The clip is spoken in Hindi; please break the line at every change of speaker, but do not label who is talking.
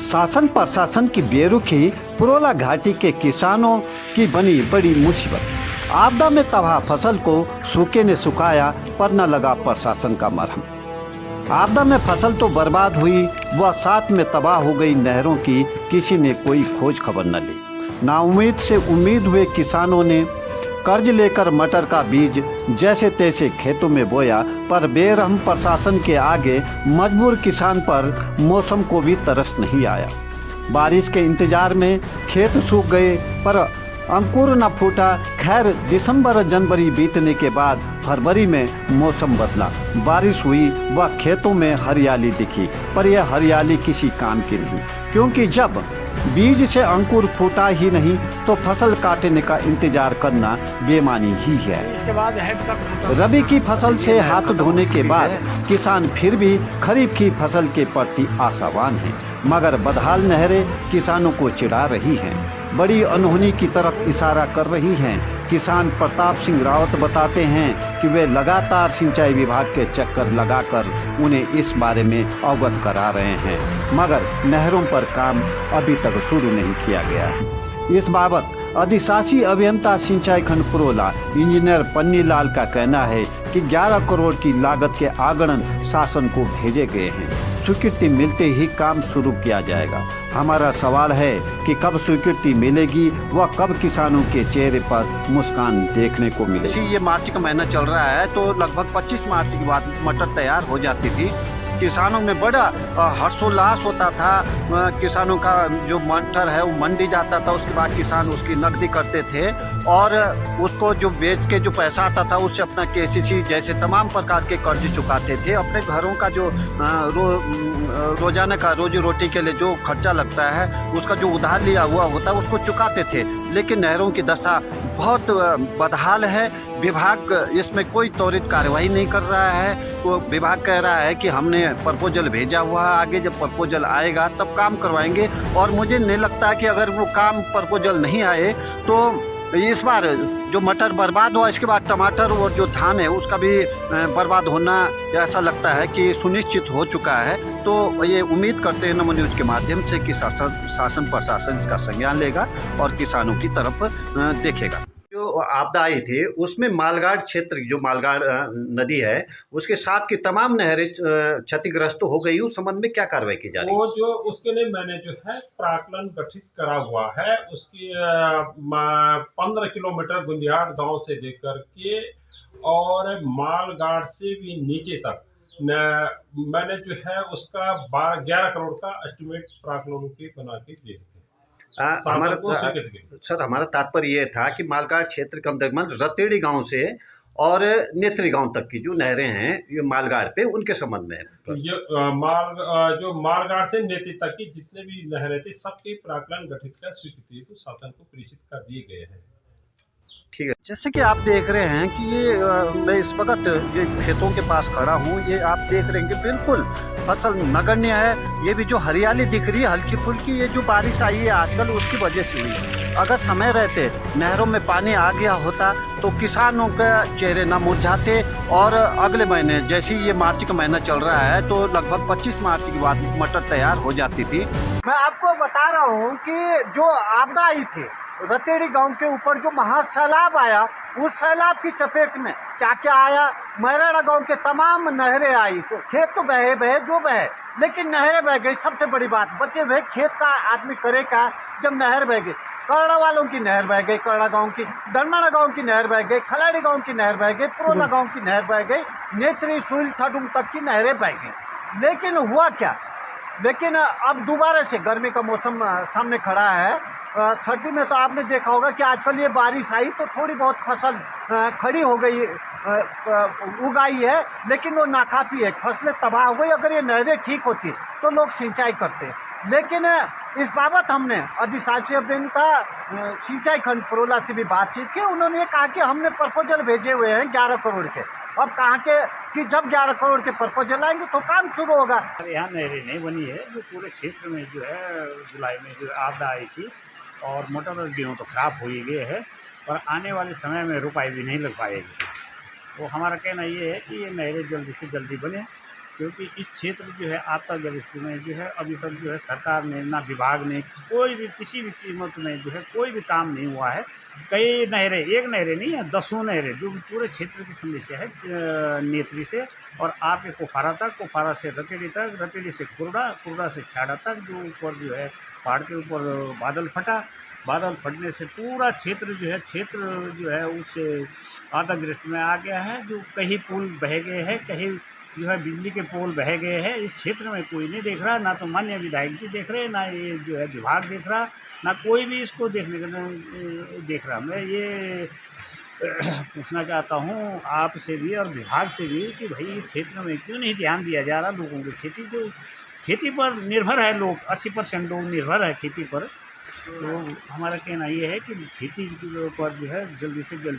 शासन प्रशासन की बेरुखी पुरोला घाटी के किसानों की बनी बड़ी मुसीबत। आपदा में तबाह फसल को सूखे ने सुखाया पर न लगा प्रशासन का मरहम। आपदा में फसल तो बर्बाद हुई व साथ में तबाह हो गई नहरों की किसी ने कोई खोज खबर न ली। नाउम्मीद से उम्मीद हुए किसानों ने कर्ज लेकर मटर का बीज जैसे तैसे खेतों में बोया, पर बेरहम प्रशासन के आगे मजबूर किसान पर मौसम को भी तरस नहीं आया। बारिश के इंतजार में खेत सूख गए पर अंकुर न फूटा। खैर दिसंबर जनवरी बीतने के बाद फरवरी में मौसम बदला, बारिश हुई व खेतों में हरियाली दिखी, पर यह हरियाली किसी काम की नहीं, क्योंकि जब बीज से अंकुर फूटा ही नहीं तो फसल काटने का इंतजार करना बेमानी ही है।
इसके बाद
रबी की फसल से हाथ धोने के बाद किसान फिर भी खरीफ की फसल के प्रति आशावान हैं, मगर बदहाल नहरें किसानों को चिढ़ा रही हैं, बड़ी अनहोनी की तरफ इशारा कर रही हैं। किसान प्रताप सिंह रावत बताते हैं कि वे लगातार सिंचाई विभाग के चक्कर लगाकर उन्हें इस बारे में अवगत करा रहे हैं, मगर नहरों पर काम अभी तक शुरू नहीं किया गया है। इस बाबत अधिशासी अभियंता सिंचाई खंड पुरोला इंजीनियर पन्नी लाल का कहना है कि 11 करोड़ की लागत के आगणन शासन को भेजे गए हैं। स्वीकृति मिलते ही काम शुरू किया जाएगा। हमारा सवाल है कि कब स्वीकृति मिलेगी व कब किसानों के चेहरे पर मुस्कान देखने को मिलेगी। ये मार्च का महीना चल रहा है तो लगभग 25 मार्च के बाद मटर तैयार हो जाती थी। किसानों में बड़ा हर्षोल्लास होता था। किसानों का जो मटर है वो मंडी जाता था, उसके बाद किसान उसकी नकदी करते थे और उसको जो बेच के जो पैसा आता था उससे अपना केसीसी जैसे तमाम प्रकार के कर्ज चुकाते थे। अपने घरों का जो रोजाना का रोजी रोटी के लिए जो खर्चा लगता है उसका जो उधार लिया हुआ होता है उसको चुकाते थे। लेकिन नहरों की दशा बहुत बदहाल है। विभाग इसमें कोई त्वरित कार्रवाई नहीं कर रहा है। तो विभाग कह रहा है कि हमने प्रपोजल भेजा हुआ है, आगे जब प्रपोजल आएगा तब काम करवाएंगे। और मुझे नहीं लगता है कि अगर वो काम प्रपोजल नहीं आए तो इस बार जो मटर बर्बाद हुआ इसके बाद टमाटर और जो धान है उसका भी बर्बाद होना ऐसा लगता है कि सुनिश्चित हो चुका है। तो ये उम्मीद करते हैं नमो न्यूज़ के माध्यम से कि शासन प्रशासन इसका संज्ञान लेगा और किसानों की तरफ देखेगा। जो आपदा आई थी उसमें मालगाड़ क्षेत्र, जो मालगाड़ नदी है उसके साथ की तमाम नहरें क्षतिग्रस्त हो गई। उस संबंध में क्या कार्रवाई की जा रही है?
वो जो उसके लिए मैंने जो है प्राक्कलन गठित करा हुआ है। उसकी 15 किलोमीटर गुंदियाड़ गांव से लेकर के और मालगाड़ से भी नीचे तक मैंने जो है उसका 11 करोड़ का एस्टिमेट प्राक्कलन के बना के दिए थे।
हमारा तात्पर्य ये था कि मालगाड़ क्षेत्र के अंतर्गत रतेड़ी गांव से और नेत्री गांव तक की जो नहरें हैं ये मालगाड़ पे उनके संबंध में है।
जो मालगाड़ से नेत्री तक की जितने भी नहरें थी सबकी प्राक्कलन गठित कर स्वीकृति तो शासन को प्रेषित कर दिए गए हैं।
ठीक है, जैसे कि आप देख रहे हैं कि ये मैं इस वक्त ये खेतों के पास खड़ा हूँ, ये आप देख रहे हैं कि बिल्कुल फसल नगण्य है। ये भी जो हरियाली दिख रही है हल्की फुल्की, ये जो बारिश आई है आजकल उसकी वजह से हुई। अगर समय रहते नहरों में पानी आ गया होता तो किसानों के चेहरे न मुरझाते और अगले महीने जैसे ये मार्च का महीना चल रहा है तो लगभग 25 मार्च के बाद मटर तैयार हो जाती थी। मैं आपको बता रहा हूँ कि जो आपदा आई थी रतेड़ी गांव के ऊपर, जो महासैलाब आया, उस सैलाब की चपेट में क्या क्या आया। मैराड़ा गांव के तमाम नहरें आई, तो खेत तो बहे जो बहे, लेकिन नहरें बह गई। सबसे बड़ी बात, बचे हुए खेत का आदमी करे का जब नहर बह गई। करड़ा वालों की नहर बह गई, करड़ा गांव की, दरमाड़ा गांव की नहर बह गई, खलाड़ी गांव की नहर बह गई, पुरोला गांव की नहर बह गई, नेत्री सुल ठडुम तक की नहरें बह गई। लेकिन हुआ क्या, लेकिन अब दोबारा से गर्मी का मौसम सामने खड़ा है। सर्दी में तो आपने देखा होगा कि आजकल ये बारिश आई तो थोड़ी बहुत फसल खड़ी हो गई, उगाई है, लेकिन वो नाकाफी है, फसलें तबाह हो गई। अगर ये नहरें ठीक होती तो लोग सिंचाई करते। लेकिन इस बाबत हमने अधिशासी अभियंता सिंचाई खंड पुरोला से भी बातचीत की। उन्होंने ये कहा कि हमने प्रपोजल भेजे हुए हैं 11 करोड़ के। अब कहा कि जब 11 करोड़ के प्रपोजल आएंगे तो काम शुरू होगा।
यहाँ नहरें नहीं बनी है, जो पूरे क्षेत्र में जो है जुलाई में जो आपदा आई थी और मटर और गेहूँ तो खराब हो ही गए हैं, पर आने वाले समय में रुपाई भी नहीं लग पाएगी। तो हमारा कहना ये है कि ये नहरें जल्दी से जल्दी बने क्योंकि इस क्षेत्र जो है आपदाग्रस्त में जो है अभी तक जो है सरकार ने ना विभाग ने कोई भी किसी भी कीमत में जो है कोई भी काम नहीं हुआ है। कई नहरें, एक नहरें नहीं है, दसों नहरें जो पूरे क्षेत्र की समस्या है नेत्री से और आके कुफारा तक, कुफारा से रतेड़ी तक, रतेड़ी से कुर्रा, कुर्रा से छाड़ा तक, जो ऊपर जो है पहाड़ के ऊपर बादल फटा, बादल फटने से पूरा क्षेत्र जो है उस आपदाग्रस्त में आ गया है। जो कहीं पुल बह गए हैं, कहीं जो है बिजली के पोल बह गए हैं। इस क्षेत्र में कोई नहीं देख रहा, ना तो माननीय विधायक जी देख रहे, ना ये जो है विभाग देख रहा, ना कोई भी इसको देखने का देख रहा। मैं ये पूछना चाहता हूँ आपसे भी और विभाग से भी कि भाई इस क्षेत्र में क्यों नहीं ध्यान दिया जा रहा। लोगों की खेती पर निर्भर है, लोग 80% लोग निर्भर है खेती पर। तो हमारा कहना ये है कि खेती पर जो है जल्दी से जल्दी